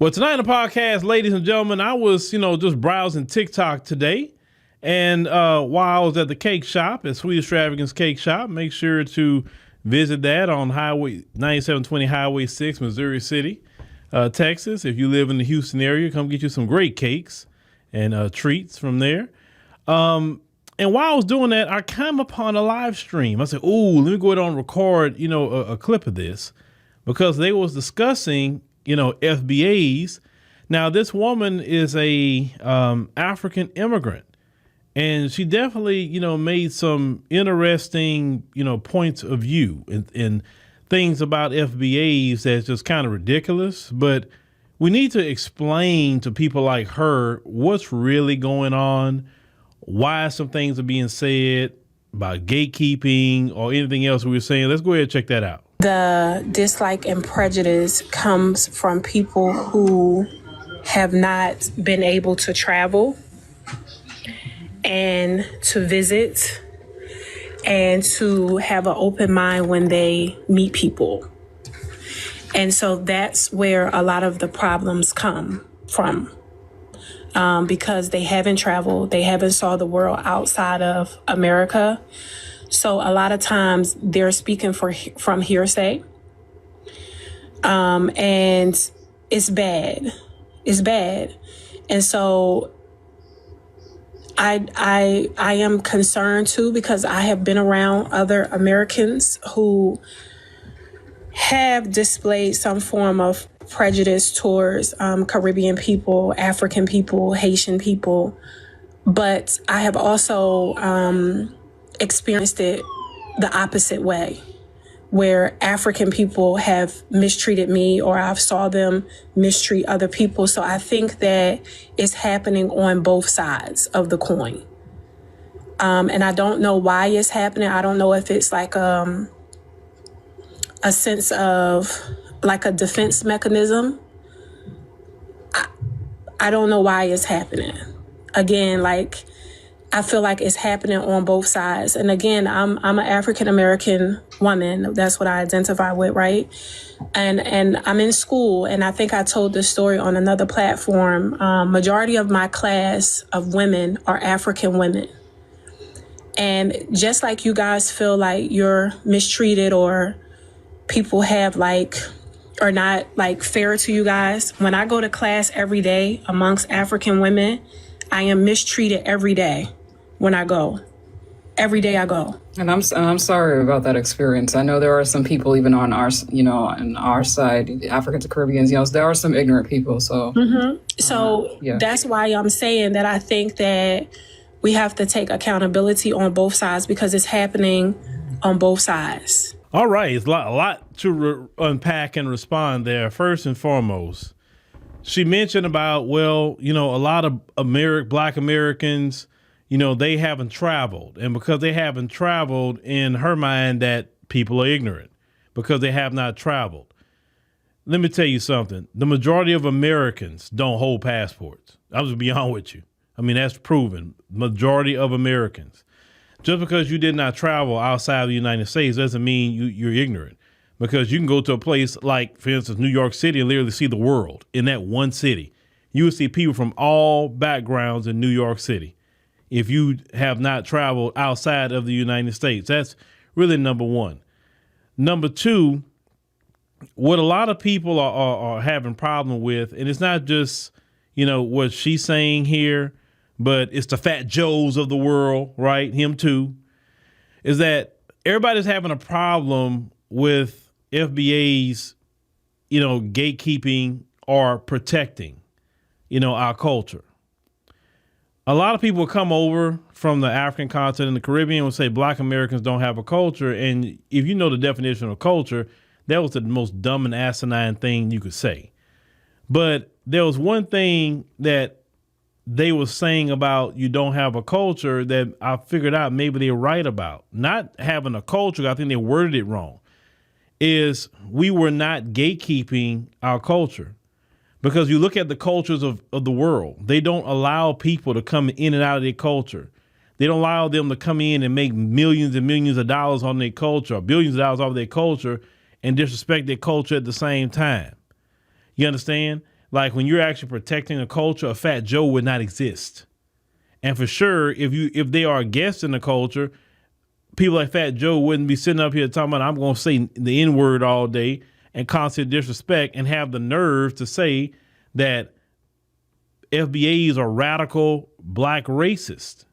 Well, tonight on the podcast, ladies and gentlemen, I was, just browsing TikTok today. And while I was at the cake shop, at Sweet Extravagance Cake Shop, make sure to visit that on Highway 9720 Highway 6, Missouri City, Texas. If you live in the Houston area, come get you some great cakes and treats from there. And while I was doing that, I came upon a live stream. I said, "Ooh, let me go ahead and record, a clip of this," because they was discussing, FBAs. Now, this woman is a African immigrant, and she definitely, made some interesting, points of view and things about FBAs that's just kind of ridiculous. But we need to explain to people like her what's really going on, why some things are being said about gatekeeping or anything else we were saying. Let's go ahead and check that out. The dislike and prejudice comes from people who have not been able to travel and to visit and to have an open mind when they meet people. And so that's where a lot of the problems come from. Because they haven't traveled, they haven't saw the world outside of America. So a lot of times they're speaking from hearsay. And it's bad. It's bad. And so I am concerned too, because I have been around other Americans who have displayed some form of prejudice towards Caribbean people, African people, Haitian people. But I have also experienced it the opposite way, where African people have mistreated me or I've saw them mistreat other people. So I think that it's happening on both sides of the coin. And I don't know why it's happening. I don't know if it's like a sense of like a defense mechanism. I don't know why it's happening. Again, like, I feel like it's happening on both sides. And again, I'm an African-American woman. That's what I identify with, right? And I'm in school, and I think I told this story on another platform. Majority of my class of women are African women. And just like you guys feel like you're mistreated or people have are not fair to you guys, when I go to class every day amongst African women, I am mistreated every day. When I go, every day I go. And I'm sorry about that experience. I know there are some people even on our, on our side, Africans and Caribbeans, there are some ignorant people. So, That's why I'm saying that I think that we have to take accountability on both sides, because it's happening on both sides. All right. It's a lot to unpack and respond there. First and foremost, she mentioned about, a lot of Black Americans, they haven't traveled. And because they haven't traveled, in her mind, that people are ignorant because they have not traveled. Let me tell you something. The majority of Americans don't hold passports. I'll just be honest with you. I mean, that's proven. Majority of Americans. Just because you did not travel outside of the United States doesn't mean you're ignorant. Because you can go to a place like, for instance, New York City and literally see the world in that one city. You will see people from all backgrounds in New York City if you have not traveled outside of the United States. That's really number one. Number two, what a lot of people are having problem with, and it's not just, what she's saying here, but it's the Fat Joes of the world, right? Him too, is that everybody's having a problem with FBAs, gatekeeping or protecting, our culture. A lot of people come over from the African continent and the Caribbean and say Black Americans don't have a culture. And if you know the definition of culture, that was the most dumb and asinine thing you could say. But there was one thing that they were saying about you don't have a culture that I figured out maybe they're right about. Not having a culture, I think they worded it wrong, is we were not gatekeeping our culture. Because you look at the cultures of the world, they don't allow people to come in and out of their culture. They don't allow them to come in and make millions and millions of dollars on their culture, or billions of dollars off their culture, and disrespect their culture at the same time. You understand? Like when you're actually protecting a culture, a Fat Joe would not exist. And for sure, if they are guests in the culture, people like Fat Joe wouldn't be sitting up here talking about, I'm going to say the N-word all day and constant disrespect and have the nerve to say that FBAs are radical black racist.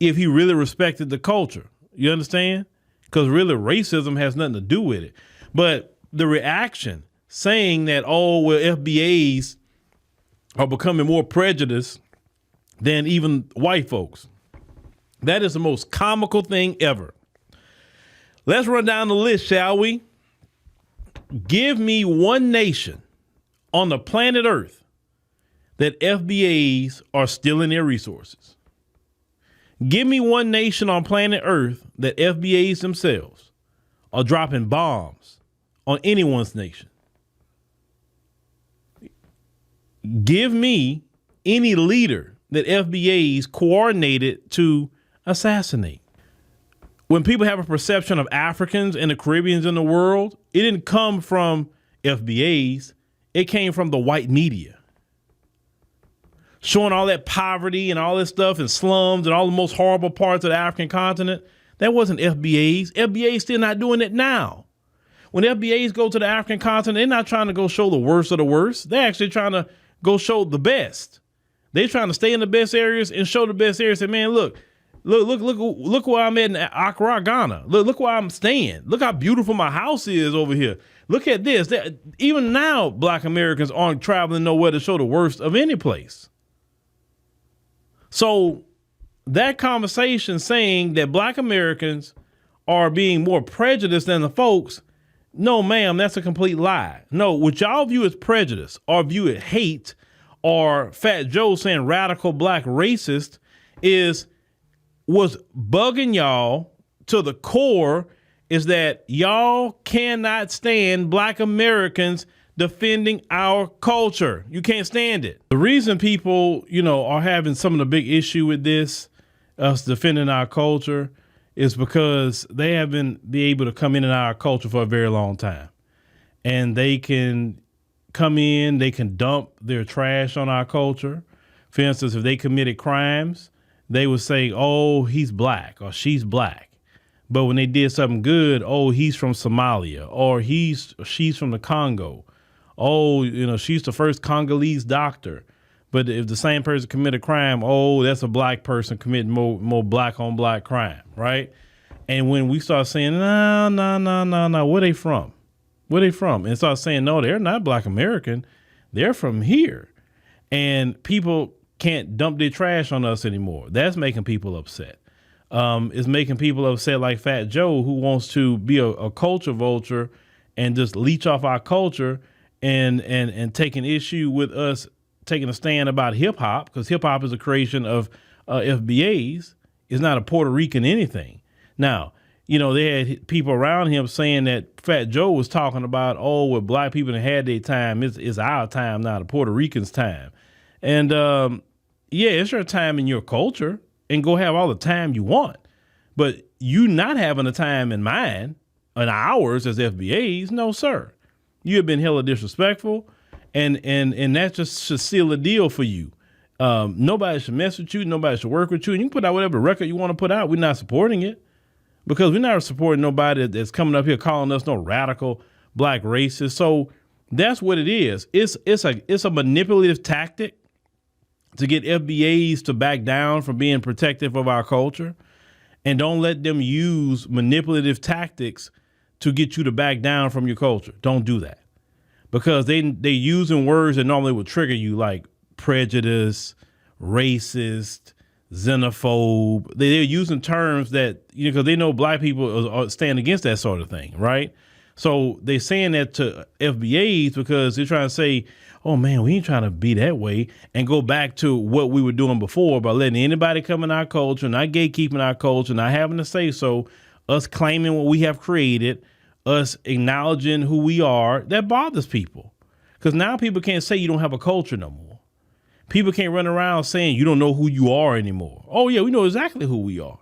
If he really respected the culture, you understand? Because really racism has nothing to do with it. But the reaction saying that, oh, well, FBAs are becoming more prejudiced than even white folks. That is the most comical thing ever. Let's run down the list, shall we? Give me one nation on the planet Earth that FBAs are stealing their resources. Give me one nation on planet Earth that FBAs themselves are dropping bombs on anyone's nation. Give me any leader that FBAs coordinated to assassinate. When people have a perception of Africans and the Caribbeans in the world, it didn't come from FBAs. It came from the white media. Showing all that poverty and all this stuff and slums and all the most horrible parts of the African continent. That wasn't FBAs. FBAs still not doing it now. When FBAs go to the African continent, they're not trying to go show the worst of the worst. They're actually trying to go show the best. They're trying to stay in the best areas and show the best areas. Say, man, look where I'm at in Accra, Ghana. Look where I'm staying. Look how beautiful my house is over here. Look at this. Even now, black Americans aren't traveling nowhere to show the worst of any place. So that conversation saying that black Americans are being more prejudiced than the folks, no, ma'am, that's a complete lie. No, what y'all view as prejudice or view as hate or Fat Joe saying radical black racist was bugging y'all to the core is that y'all cannot stand black Americans defending our culture. You can't stand it. The reason people, are having some of the big issue with this, us defending our culture, is because they haven't been able to come in our culture for a very long time. And they can come in, they can dump their trash on our culture. For instance, if they committed crimes, they would say, oh, he's black or she's black. But when they did something good, oh, he's from Somalia or she's from the Congo. Oh, she's the first Congolese doctor. But if the same person committed a crime, oh, that's a black person committing more black on black crime, right? And when we start saying, no, where they from? Where they from? And start saying, no, they're not black American. They're from here. And people can't dump their trash on us anymore. That's making people upset. It's making people upset like Fat Joe, who wants to be a culture vulture and just leech off our culture and take an issue with us taking a stand about hip hop, because hip hop is a creation of FBAs. It's not a Puerto Rican anything. Now, they had people around him saying that Fat Joe was talking about, oh, well, black people that had their time. It's our time now, the Puerto Ricans' time. And yeah, it's your time in your culture, and go have all the time you want. But you not having a time in mine and ours as FBAs, no, sir. You have been hella disrespectful, and that just should seal the deal for you. Nobody should mess with you. Nobody should work with you. And you can put out whatever record you want to put out. We're not supporting it, because we're not supporting nobody that's coming up here calling us no radical black racist. So that's what it is. It's a manipulative tactic to get FBAs to back down from being protective of our culture, and don't let them use manipulative tactics to get you to back down from your culture. They using words that normally would trigger you, like prejudice, racist, xenophobe. They're using terms that, because they know black people stand against that sort of thing, right? So they're saying that to FBAs because they're trying to say, oh man, we ain't trying to be that way, and go back to what we were doing before by letting anybody come in our culture, not gatekeeping our culture, not having to say so, us claiming what we have created, us acknowledging who we are. That bothers people, because now people can't say you don't have a culture no more. People can't run around saying you don't know who you are anymore. Oh yeah, we know exactly who we are.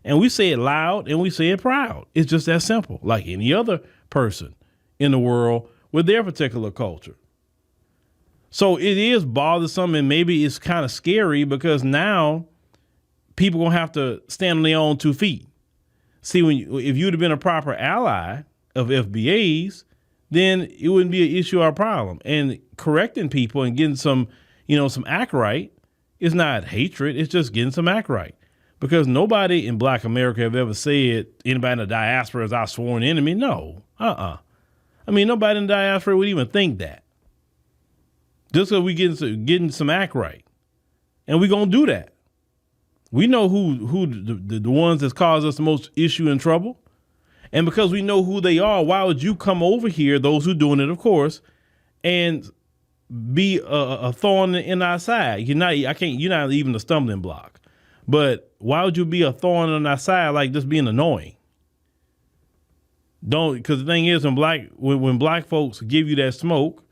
And we say it loud and we say it proud. It's just that simple, like any other person in the world with their particular culture. So it is bothersome, and maybe it's kind of scary because now people gonna have to stand on their own 2 feet. See, if you'd have been a proper ally of FBAs, then it wouldn't be an issue or a problem. And correcting people and getting some act right is not hatred. It's just getting some act right. Because nobody in Black America have ever said anybody in the diaspora is our sworn enemy. No. I mean, nobody in the diaspora would even think that. Just because we getting some act right. And we're going to do that. We know who the ones that's caused us the most issue and trouble. And because we know who they are, why would you come over here, those who doing it, of course, and be a thorn in our side? You're not even a stumbling block. But why would you be a thorn on our side, like just being annoying? Because the thing is, when black folks give you that smoke,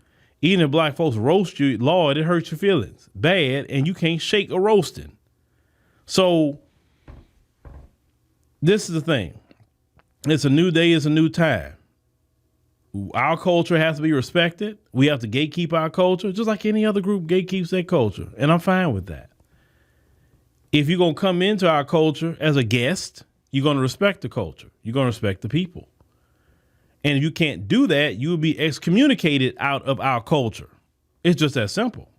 even if black folks roast you, Lord, it hurts your feelings bad, and you can't shake a roasting. So this is the thing. It's a new day. It's a new time. Our culture has to be respected. We have to gatekeep our culture, just like any other group gatekeeps their culture. And I'm fine with that. If you're going to come into our culture as a guest, you're going to respect the culture. You're going to respect the people. And if you can't do that, you will be excommunicated out of our culture. It's just that simple.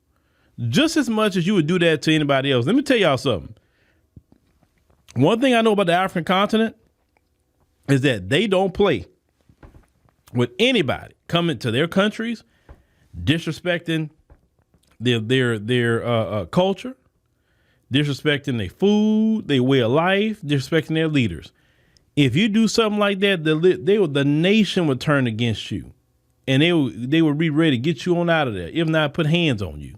Just as much as you would do that to anybody else. Let me tell y'all something. One thing I know about the African continent is that they don't play with anybody coming to their countries, disrespecting their culture, disrespecting their food, their way of life, disrespecting their leaders. If you do something like that, the nation would turn against you, and they would be ready to get you on out of there, if not put hands on you.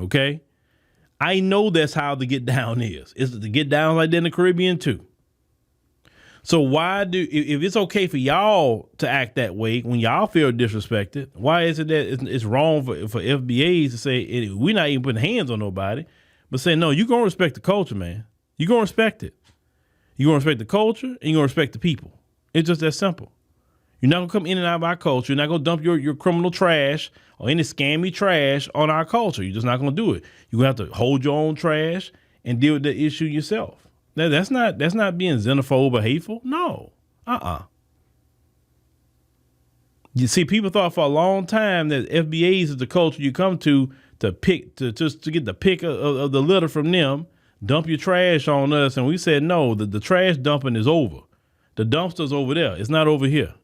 Okay? I know that's how the get down is. It's the get down like that in the Caribbean too. So if it's okay for y'all to act that way when y'all feel disrespected, why is it that it's wrong for FBAs to say we're not even putting hands on nobody, but say, no, you're going to respect the culture, man. You're going to respect it. You're going to respect the culture, and you're going to respect the people. It's just that simple. You're not going to come in and out of our culture. You're not going to dump your criminal trash or any scammy trash on our culture. You're just not going to do it. You're going to have to hold your own trash and deal with the issue yourself. Now, that's not being xenophobe or hateful. No. You see, people thought for a long time that FBAs is the culture you come to pick, to get the pick of the litter from them, dump your trash on us. And we said, no, the trash dumping is over. The dumpster's over there. It's not over here.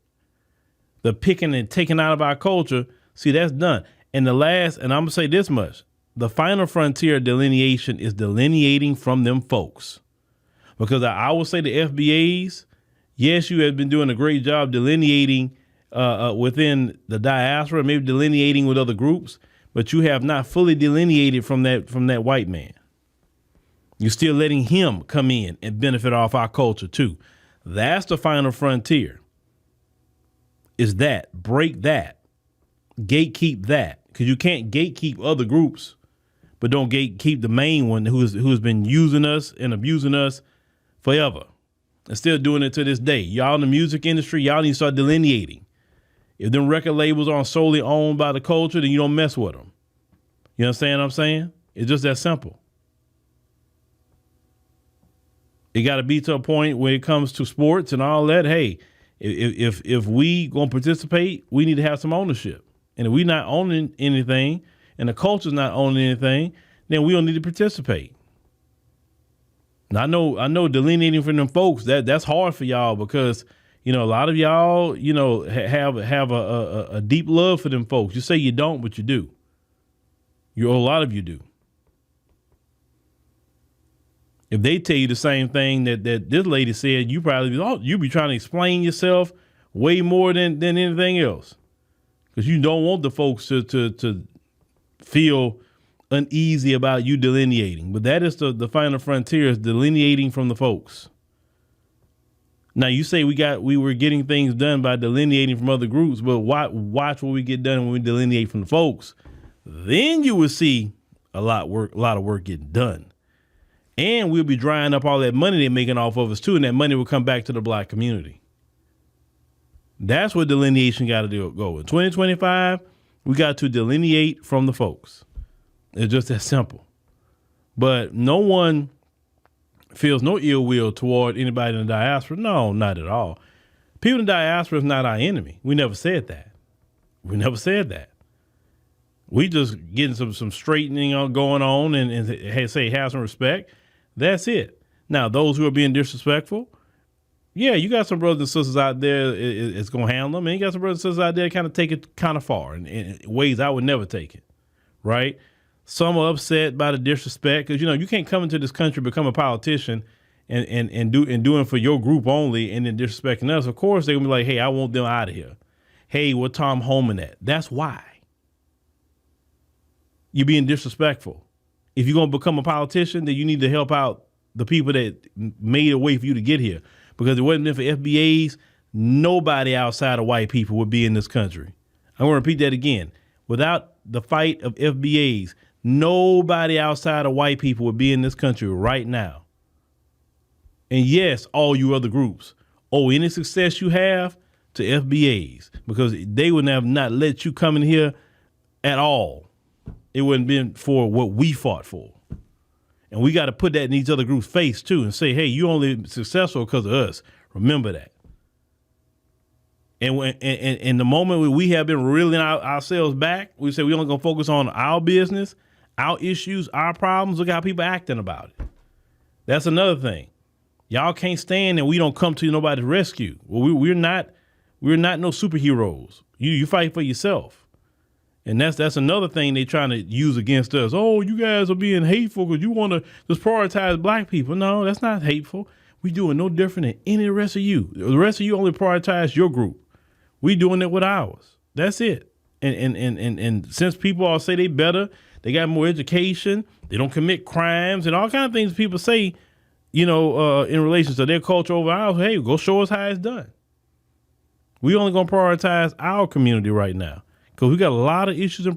The picking and taking out of our culture, see, that's done. And and I'm going to say this much, the final frontier of delineation is delineating from them folks. Because I will say the FBAs, yes, you have been doing a great job delineating within the diaspora, maybe delineating with other groups, but you have not fully delineated from that white man. You're still letting him come in and benefit off our culture too. That's the final frontier. Is that, break that, gatekeep that, because you can't gatekeep other groups, but don't gatekeep the main one who's been using us and abusing us forever and still doing it to this day. Y'all in the music industry, y'all need to start delineating. If them record labels aren't solely owned by the culture, then you don't mess with them. You understand what I'm saying? It's just that simple. It got to be to a point when it comes to sports and all that. Hey, if we gonna participate, we need to have some ownership. And if we not owning anything and the culture's not owning anything, then we don't need to participate. Now, I know delineating from them folks, that's hard for y'all because, a lot of y'all, have a deep love for them folks. You say you don't, but you do. A lot of you do. If they tell you the same thing that this lady said, you be trying to explain yourself way more than anything else, because you don't want the folks to feel uneasy about you delineating. But that is the final frontier, is delineating from the folks. Now you say we were getting things done by delineating from other groups, but watch what we get done when we delineate from the folks. Then you will see a lot of work getting done. And we'll be drying up all that money they're making off of us too, and that money will come back to the black community. That's what delineation got to go. In 2025, We got to delineate from the folks. It's just that simple. But no one feels no ill will toward anybody in the diaspora. No, not at all. People in the diaspora is not our enemy. We never said that. We never said that. We just getting some straightening going on and hey, say have some respect. That's it. Now, those who are being disrespectful, yeah, you got some brothers and sisters out there it's going to handle them. And you got some brothers and sisters out there kind of take it kind of far in ways I would never take it, right? Some are upset by the disrespect because, you can't come into this country, become a politician and doing for your group only and then disrespecting us. Of course, they're going to be like, hey, I want them out of here. Hey, where Tom Homan at? That's why. You're being disrespectful. If you're going to become a politician, then you need to help out the people that made a way for you to get here. Because if it wasn't for FBAs, nobody outside of white people would be in this country. I'm going to repeat that again. Without the fight of FBAs, nobody outside of white people would be in this country right now. And yes, all you other groups owe any success you have to FBAs because they would have not let you come in here at all. It wouldn't been for what we fought for. And we got to put that in each other groups' face too and say, hey, you only successful because of us. Remember that. And when in the moment we have been reeling ourselves back, we say we only gonna focus on our business, our issues, our problems. Look how people acting about it. That's another thing. Y'all can't stand and we don't come to nobody's rescue. Well, we're not no superheroes. You fight for yourself. And that's another thing they trying to use against us. Oh, you guys are being hateful because you want to just prioritize black people. No, that's not hateful. We doing no different than any rest of you. The rest of you only prioritize your group. We doing it with ours. That's it. And since people all say they better, they got more education, they don't commit crimes and all kinds of things people say, in relation to their culture over ours. Hey, go show us how it's done. We only gonna prioritize our community right now because we got a lot of issues and